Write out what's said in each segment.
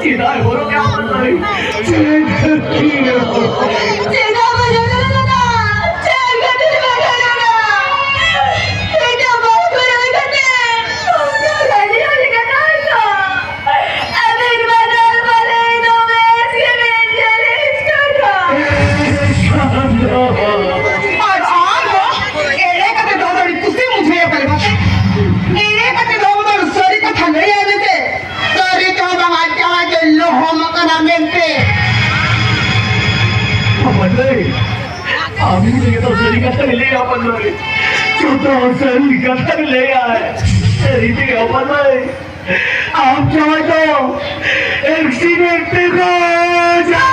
Tidak, buruk yang benar. Tidak benar-benar. Jangan benar-benar. Tidak mau benar-benar. Untuk tadi hari kata itu. Amin badal balai domes ke menjalis kata. और एड़े कते दौड़ तुसी मुझे ये करे बाते एड़े कते दौड़ सरी का थले आ देते सरी तो बंगा जावा के लो हम कना मेंटे Pandai, kami ni kita seri kata le ya pandai. Kita seri kata le ya. Seri tu ya pandai. Aap jawa to accident pe ho ja.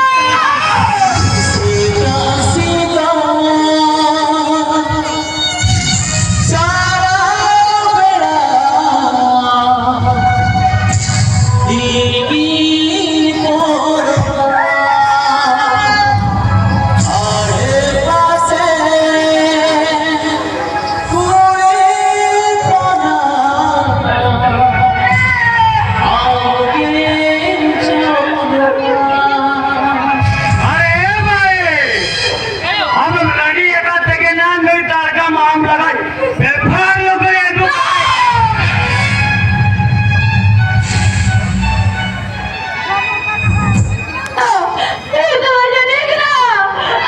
Itu wajah negara.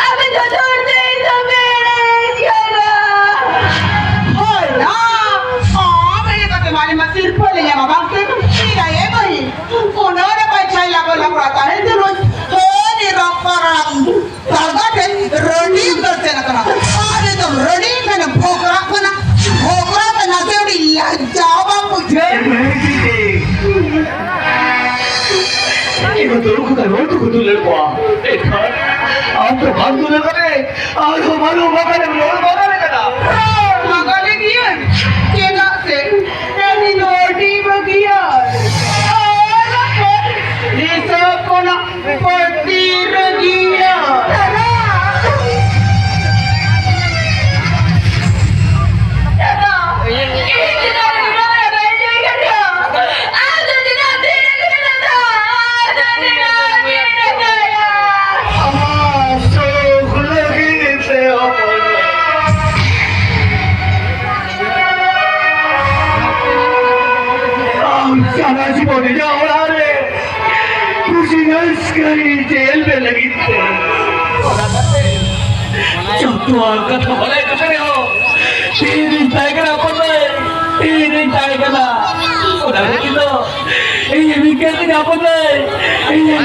Amin jujur deh sampai kata. होला आ मेरे कते वाली मसीर पले या बाबा के सीधा ये भाई उन्होंने पैसा लागो लगवाता है तो रोज हो नि रंग ताकत रनिंग करते ना करा अरे तुम रनिंग में ना भोकरा तो ना से उड़ी लज्जावा मुझे Ibu tu kita rotu kudu lekwa. Ekar, aku bantu lekane. Aku malu makan lor makan lekana. मगले किया केना से एनी नोटी बगिया और इसे कोना पति रगिया सारा जीवन जाओ रे खुशी नस्करी जेल में लगी थे जब तो आपका तो भले करे हो 3 दिन टाइगर अपन में 3 दिन टाइगर ना उधर किलो ये भी कहते हैं अपन में ये